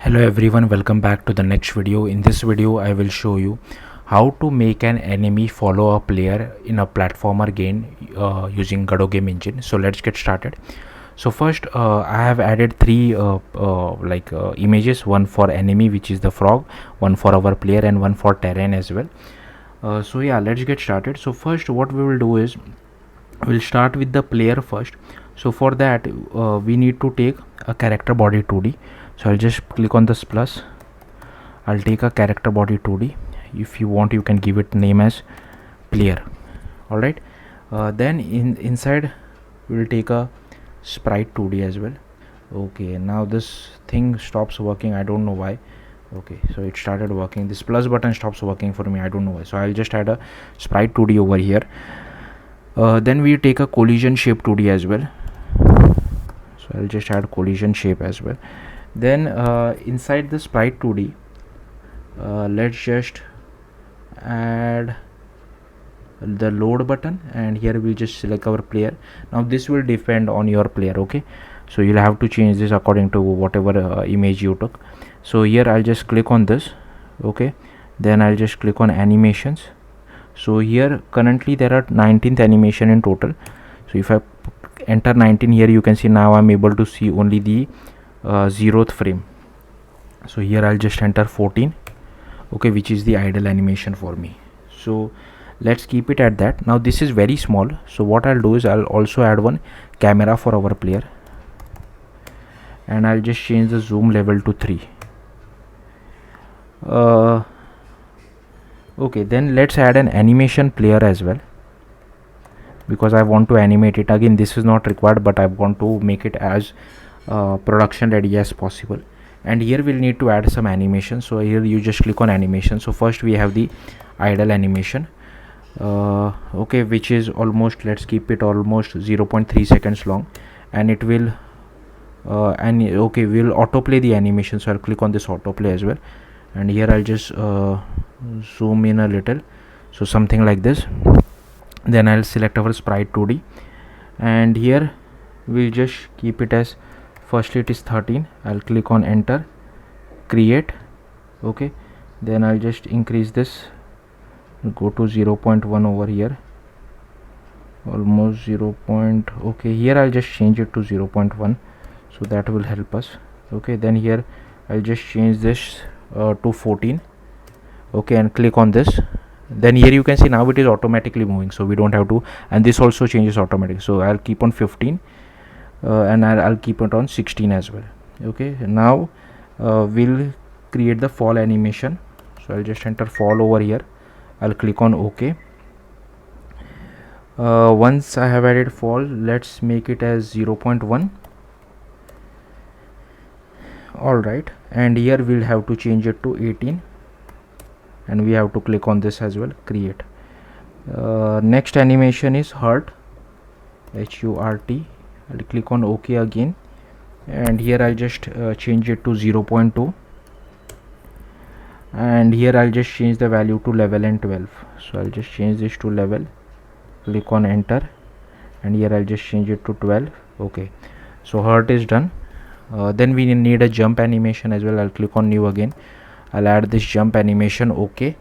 Hello everyone, welcome back to the next video. In this video I will show you how to make an enemy follow a player in a platformer game using Godot game engine. So let's get started. So first I have added three images, one for enemy which is the frog, one for our player and one for terrain as well. So yeah, let's get started. So first what we will do is we'll start with the player first. So for that we need to take a character body 2D. So I'll just click on this plus. I'll take a character body 2D. If you want you can give it name as player. Alright, then inside we'll take a sprite 2D as well. Okay, now this thing stops working, I don't know why. Okay, so it started working. This plus button stops working for me, I don't know why. So I'll just add a sprite 2D over here. Then we take a collision shape 2D as well. So I'll just add collision shape as well. Then inside the sprite 2D let's just add the load button, and here we'll just select our player. Now this will depend on your player, okay, so you'll have to change this according to whatever image you took. So here I'll just click on this, okay, then I'll just click on animations. So here currently there are 19th animation in total. So if I enter 19 here, you can see now I'm able to see only the 0th frame. So here I'll just enter 14, okay, which is the idle animation for me. So let's keep it at that. Now this is very small, so what I'll do is I'll also add one camera for our player, and I'll just change the zoom level to 3. Okay, then let's add an animation player as well, because I want to animate it. Again, this is not required, but I want to make it as production ready as possible. And here we'll need to add some animation. So here you just click on animation. So first we have the idle animation, okay, which is almost, let's keep it almost 0.3 seconds long, and it will okay, we'll autoplay the animation. So I'll click on this autoplay as well, and here I'll just zoom in a little, so something like this. Then I'll select our sprite 2D, and here we'll just keep it as, firstly it is 13. I'll click on enter, create, okay, then I'll just increase this, go to 0.1 over here, almost 0. Okay, here I'll just change it to 0.1, so that will help us. Okay, then here I'll just change this to 14, okay, and click on this. Then here you can see now it is automatically moving, so we don't have to, and this also changes automatically. So I'll keep on 15, and I'll keep it on 16 as well. Okay, now we'll create the fall animation. So I'll just enter fall over here. I'll click on OK. Once I have added fall, let's make it as 0.1. Alright, and here we'll have to change it to 18, and we have to click on this as well, create. Next animation is hurt, HURT. I'll click on OK again, and here I'll just change it to 0.2, and here I'll just change the value to level and 12. So I'll just change this to level, click on enter, and here I'll just change it to 12. Okay, so hurt is done. Then we need a jump animation as well. I'll click on new again, I'll add this jump animation, okay,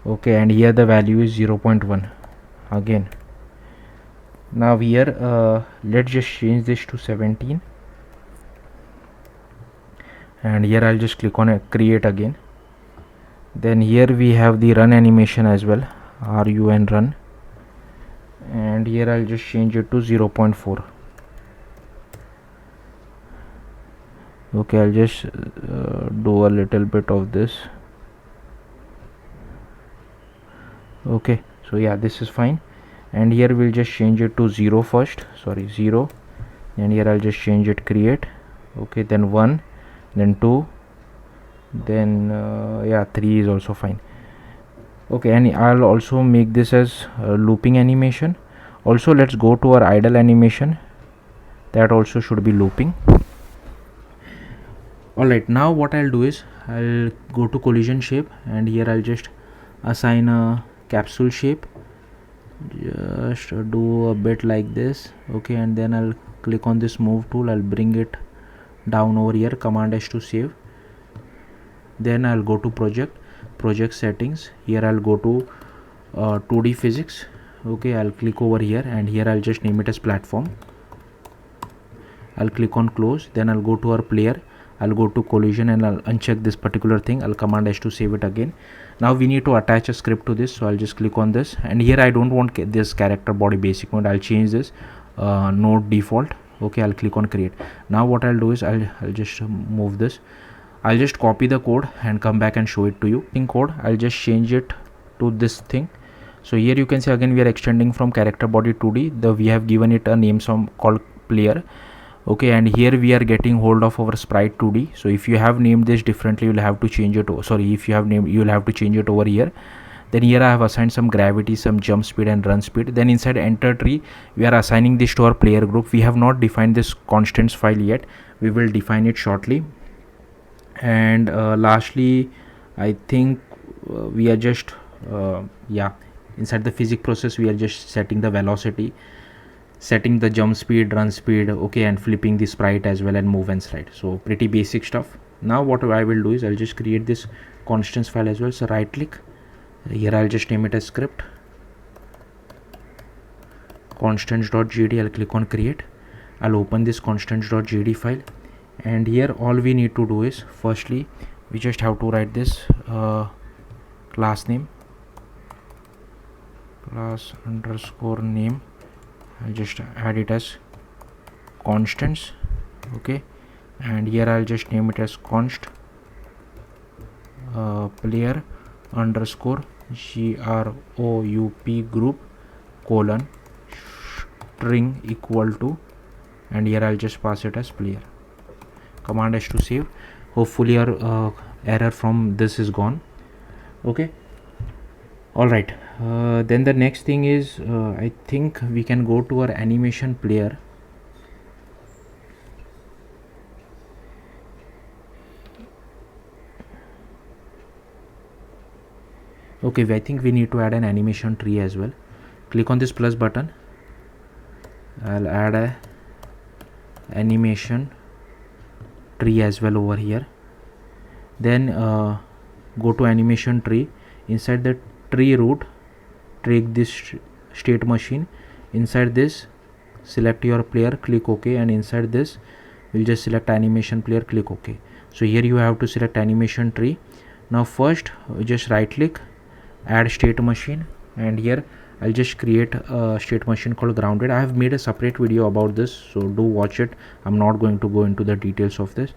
and here the value is 0.1 again. Now here let's just change this to 17, and here I'll just click on create again. Then here we have the run animation as well, RUN run, and here I'll just change it to 0.4. okay, I'll just do a little bit of this. Okay, so yeah, this is fine, and here we'll just change it to 0 first, 0, and here I'll just change it create, okay, then 1, then 2, then yeah, 3 is also fine. Okay, and I'll also make this as looping animation. Also let's go to our idle animation, that also should be looping. Alright, now what I'll do is I'll go to collision shape, and here I'll just assign a capsule shape, just do a bit like this, okay, and then I'll click on this move tool. I'll bring it down over here, Command S to save. Then I'll go to project settings. Here I'll go to 2D physics. Okay, I'll click over here, and here I'll just name it as platform. I'll click on close. Then I'll go to our player. I'll go to collision and I'll uncheck this particular thing. I'll Command S to save it again. Now we need to attach a script to this, so I'll just click on this, and here I don't want this character body basic mode. I'll change this node default. Okay, I'll click on create. Now what I'll do is I'll just move this. I'll just copy the code and come back and show it to you. In code, I'll just change it to this thing. So here you can see again we are extending from character body 2D. We have given it a name called player. Okay, and here we are getting hold of our sprite 2D. So if you have named this differently, you'll have to change it. If you have named, you'll have to change it over here. Then here I have assigned some gravity, some jump speed and run speed. Then inside enter tree, we are assigning this to our player group. We have not defined this constants file yet. We will define it shortly. And lastly, I think we are just inside the physics process, we are just setting the velocity, setting the jump speed, run speed, okay, and flipping the sprite as well, and move and slide. So pretty basic stuff. Now what I will do is I'll just create this constants file as well. So right click here, I'll just name it as script constants.jd. I'll click on create. I'll open this constants.jd file, and here all we need to do is firstly we just have to write this class name, class underscore name. I'll just add it as constants. Okay, and here I'll just name it as const player underscore group colon string equal to, and here I'll just pass it as player. Command S to save. Hopefully your error from this is gone. Okay, all right. Then the next thing is I think we can go to our animation player. Okay, I think we need to add an animation tree as well. Click on this plus button. I'll add a animation tree as well over here. Then go to animation tree. Inside the tree root, take this state machine. Inside this, select your player, click OK, and inside this we'll just select animation player, click OK. So here you have to select animation tree. Now first just right click, add state machine, and here I'll just create a state machine called grounded. I have made a separate video about this, so do watch it. I'm not going to go into the details of this.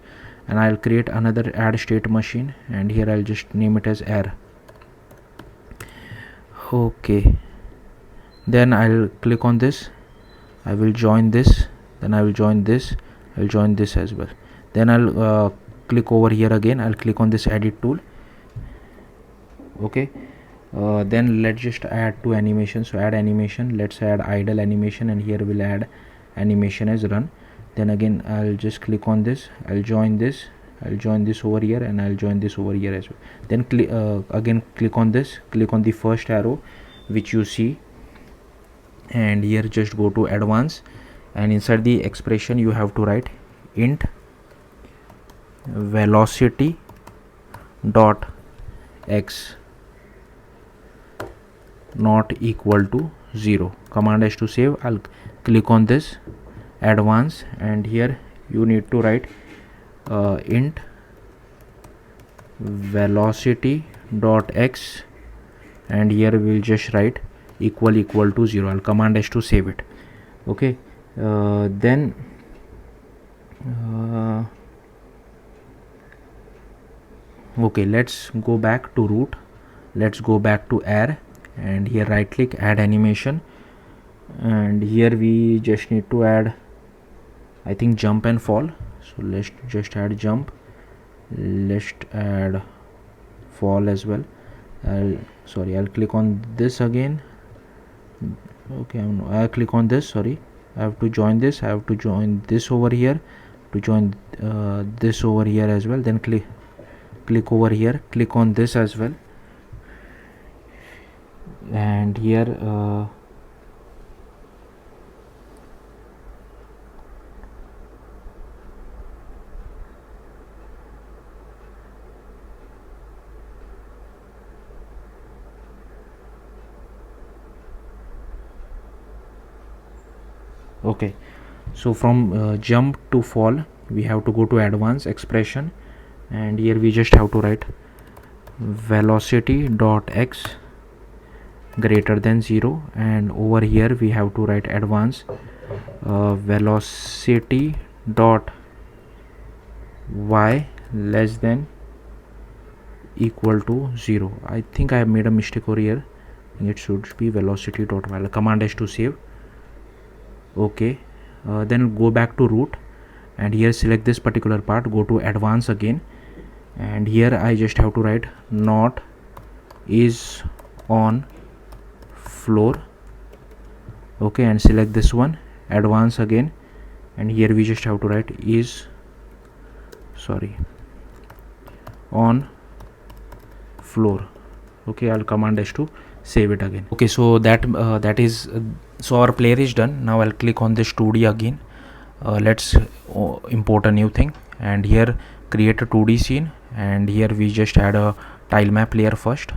And I'll create another add state machine, and here I'll just name it as air. Okay, then I'll click on this. I will join this, then I will join this, I'll join this as well. Then I'll click over here again. I'll click on this edit tool. Okay, then let's just add two animations. So add animation, let's add idle animation, and here we'll add animation as run. Then again I'll just click on this, I'll join this, I'll join this over here, and I'll join this over here as well. Then again click on this, click on the first arrow which you see, and here just go to advanced, and inside the expression you have to write int velocity dot x not equal to 0. Command S to save. I'll click on this advance, and here you need to write int velocity dot x, and here we'll just write equal to 0. I'll command S to save it. Okay, then okay, let's go back to root, let's go back to air, and here right click, add animation, and here we just need to add, I think, jump and fall. So let's just add jump, let's add fall as well. I'll click on this again. Okay, I'll click on this, sorry, I have to join this, I have to join this over here, to join this over here as well. Then click over here, click on this as well, and here Okay, so from jump to fall we have to go to advanced expression, and here we just have to write velocity dot x greater than 0, and over here we have to write advanced velocity dot y less than equal to 0. I think I have made a mistake over here. It should be velocity dot y. Command S to save. Okay, then go back to root, and here select this particular part, go to advanced again, and here I just have to write not is on floor. Okay, and select this one, advanced again, and here we just have to write is on floor. Okay, I'll command S to save it again. Okay, so that is so our player is done. Now I'll click on this 2D again. Let's import a new thing, and here create a 2D scene, and here we just add a tile map layer first.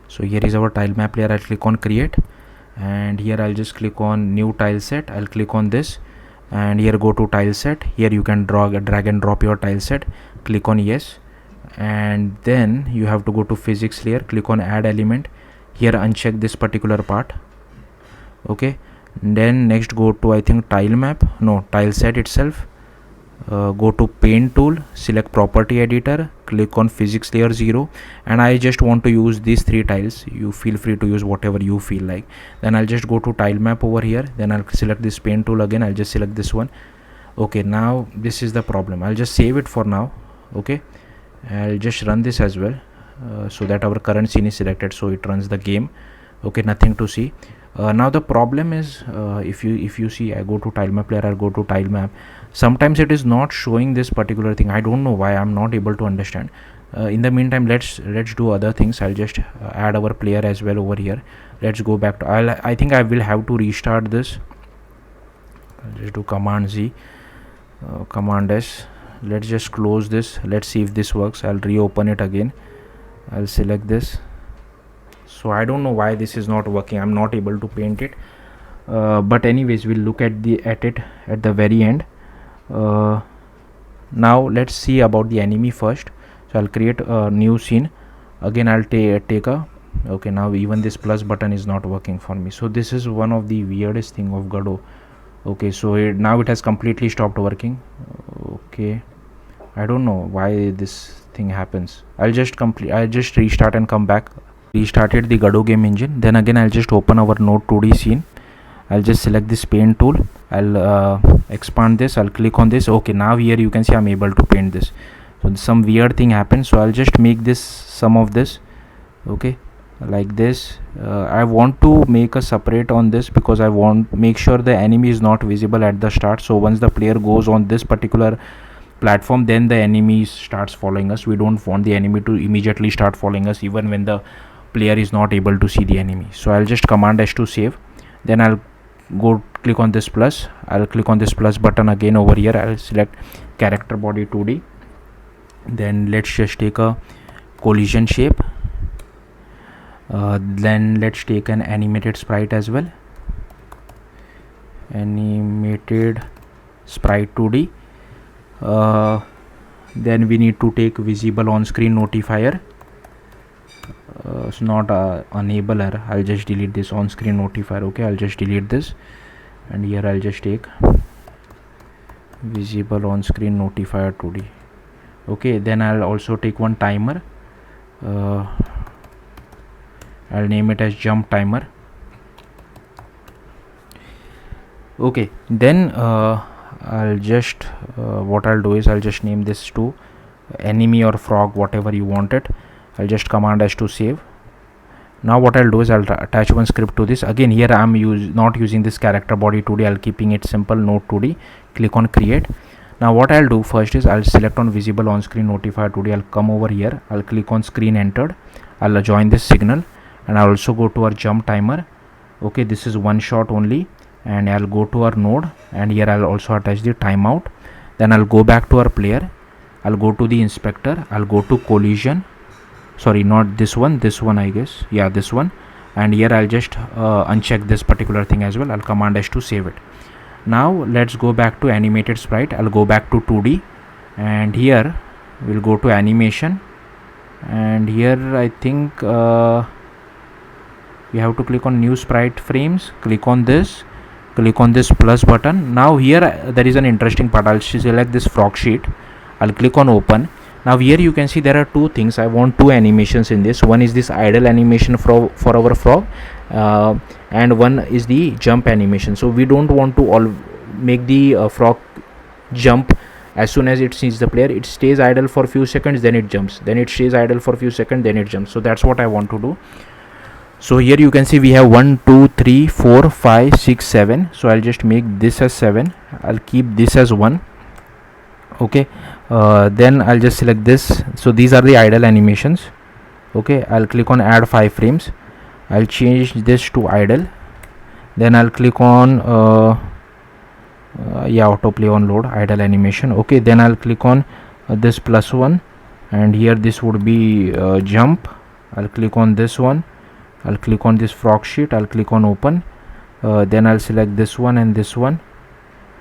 So here is our tile map layer. I'll click on create, and here I'll just click on new tile set. I'll click on this, and here go to tile set. Here you can drag and drop your tile set. Click on yes, and then you have to go to physics layer, click on add element. Here uncheck this particular part. Okay, then next go to, I think, tile set itself. Go to paint tool, select property editor, click on physics layer 0, and I just want to use these 3 tiles. You feel free to use whatever you feel like. Then I'll just go to tile map over here, then I'll select this paint tool again. I'll just select this one. Okay, now this is the problem. I'll just save it for now. Okay, I'll just run this as well, so that our current scene is selected, so it runs the game. Okay, nothing to see. Now the problem is, if you see, I go to tile map layer, I'll go to tile map. Sometimes it is not showing this particular thing. I don't know why. I'm not able to understand. In the meantime, let's do other things. I'll just add our player as well over here. Let's go back to, I think I will have to restart this. I'll just do command Z, command S. Let's just close this. Let's see if this works. I'll reopen it again. I'll select this. So I don't know why this is not working. I'm not able to paint it, but anyways, we'll look at it at the very end. Now let's see about the enemy first. So I'll create a new scene again. I'll take a, okay, now even this plus button is not working for me. So this is one of the weirdest thing of Godot. Okay, so now it has completely stopped working. Okay, I don't know why this thing happens. I'll just restart and come back. Restarted the Godot game engine. Then again I'll just open our node 2D scene. I'll just select this paint tool. I'll expand this. I'll click on this. Okay, now here you can see I'm able to paint this. So some weird thing happened. So I'll just make this some of this. Okay, like this. I want to make a separate on this because I want make sure the enemy is not visible at the start. So once the player goes on this particular platform, then the enemy starts following us. We don't want the enemy to immediately start following us even when the player is not able to see the enemy. So I'll just command S to save. Then I'll go click on this plus. I'll click on this plus button again over here. I'll select character body 2D. Then let's just take a collision shape. Then let's take an animated sprite as well. Animated sprite 2D. Then we need to take visible on screen notifier. It's not a enabler. I'll just delete this on screen notifier. Okay, I'll just delete this, and here I'll just take visible on screen notifier 2D. Okay, then I'll also take one timer. I'll name it as jump timer. Okay, then I'll just what I'll do is I'll just name this to enemy or frog, whatever you want it. I'll just command S to save. Now what I'll do is I'll attach one script to this. Again, here I'm not using this character body 2D. I'll keeping it simple, node 2D. Click on create. Now what I'll do first is I'll select on visible on screen notifier 2D. I'll come over here. I'll click on screen entered. I'll join this signal, and I'll also go to our jump timer. Okay, this is one shot only, and I'll go to our node, and here I'll also attach the timeout. Then I'll go back to our player. I'll go to the inspector. I'll go to collision. Sorry, not this one, I guess. Yeah, this one. And here I'll just uncheck this particular thing as well. I'll command S to save it. Now let's go back to animated sprite. I'll go back to 2D, and here we'll go to animation, and here I think we have to click on new sprite frames, click on this plus button. Now here there is an interesting part. I'll select this frog sheet, I'll click on open. Now here you can see there are two things. I want two animations in this. One is this idle animation for our frog, and one is the jump animation. So we don't want to all make the frog jump as soon as it sees the player. It stays idle for a few seconds, then it jumps, then it stays idle for a few seconds, then it jumps. So that's what I want to do. So here you can see we have 1 2 3 4 5 6 7. So I'll just make this as 7, I'll keep this as 1. Okay, then I'll just select this. So these are the idle animations. Okay, I'll click on add 5 frames, I'll change this to idle, then I'll click on autoplay on load idle animation. Okay, then I'll click on this +1, and here this would be jump. I'll click on this one, I'll click on this frog sheet, I'll click on open, then I'll select this one and this one,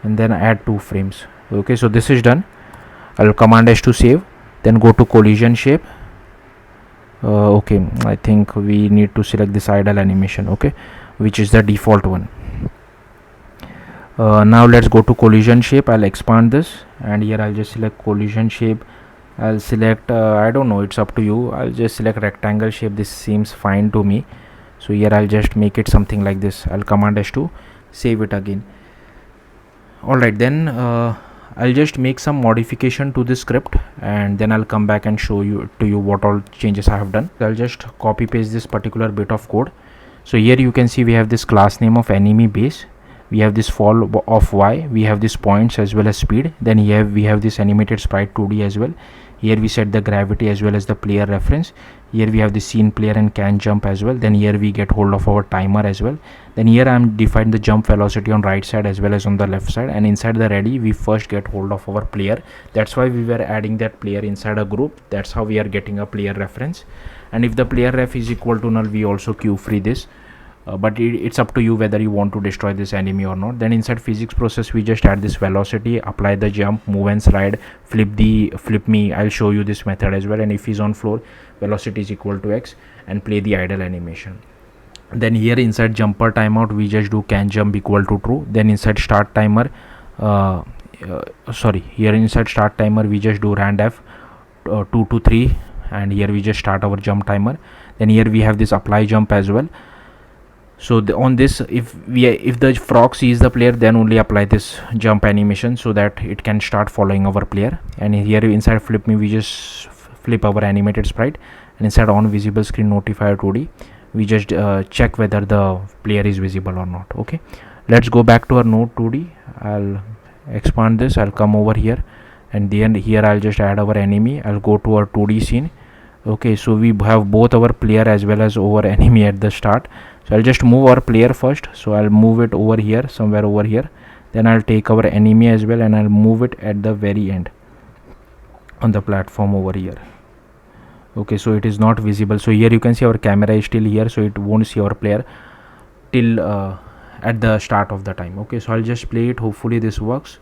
and then add 2 frames. Okay, so this is done. I'll command S to save, then go to collision shape. Okay, I think we need to select this idle animation, okay, which is the default one. Now let's go to collision shape. I'll expand this, and here I'll just select collision shape. I'll select I don't know, it's up to you. I'll just select rectangle shape. This seems fine to me. So here I'll just make it something like this. I'll command S to save it again. Alright, then I'll just make some modification to this script, and then I'll come back and show you what all changes I have done. I'll just copy paste this particular bit of code. So here you can see we have this class name of enemy base, we have this fall of y, we have this points as well as speed, then here we have this animated sprite 2D as well. Here we set the gravity as well as the player reference. Here we have the scene player and can jump as well. Then here we get hold of our timer as well. Then here I am defined the jump velocity on right side as well as on the left side, and inside the ready we first get hold of our player. That's why we were adding that player inside a group. That's how we are getting a player reference. And if the player ref is equal to null, we also queue free this. But it's up to you whether you want to destroy this enemy or not. Then inside physics process we just add this velocity, apply the jump, move and slide, flip me. I'll show you this method as well. And if he's on floor, velocity is equal to x, and play the idle animation. Then here inside jumper timeout we just do can jump equal to true. Then inside start timer here inside start timer we just do randf 2 to 3, and here we just start our jump timer. Then here we have this apply jump as well. So on this, if the frog sees the player, then only apply this jump animation so that it can start following our player. And here inside flip me we just flip our animated sprite, and inside on visible screen notifier 2D we just check whether the player is visible or not. Okay, let's go back to our node 2D. I'll expand this, I'll come over here, and then here I'll just add our enemy. I'll go to our 2D scene. Okay, so we have both our player as well as our enemy at the start. So I'll just move our player first. So I'll move it over here, somewhere over here. Then I'll take our enemy as well, and I'll move it at the very end on the platform over here. Okay, so it is not visible. So here you can see our camera is still here, so it won't see our player till at the start of the time. Okay, so I'll just play it. Hopefully this works.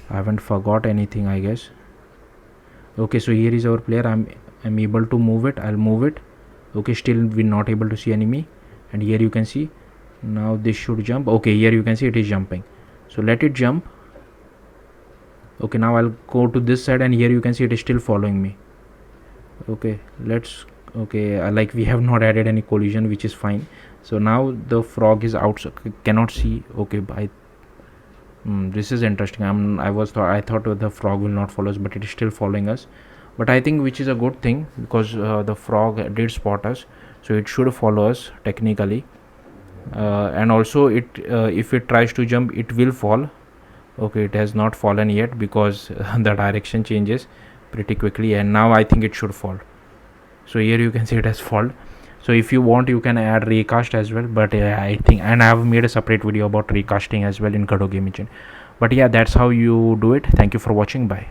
I haven't forgot anything, I guess. Okay, so here is our player. I'm able to move it. I'll move it. Okay, still we're not able to see enemy. And here you can see now this should jump. Okay, here you can see it is jumping. So let it jump. Okay, now I'll go to this side, and here you can see it is still following me. Okay, like we have not added any collision, which is fine. So now the frog is out, so cannot see. Okay, this is interesting. I thought the frog will not follow us, but it is still following us. But I think which is a good thing, because the frog did spot us, so it should follow us technically. And also if it tries to jump, it will fall. Okay, it has not fallen yet because the direction changes pretty quickly, and now I think it should fall. So here you can see it has fallen. So if you want, you can add recast as well, but I think, and I have made a separate video about recasting as well in Godot game engine. But yeah, that's how you do it. Thank you for watching. Bye.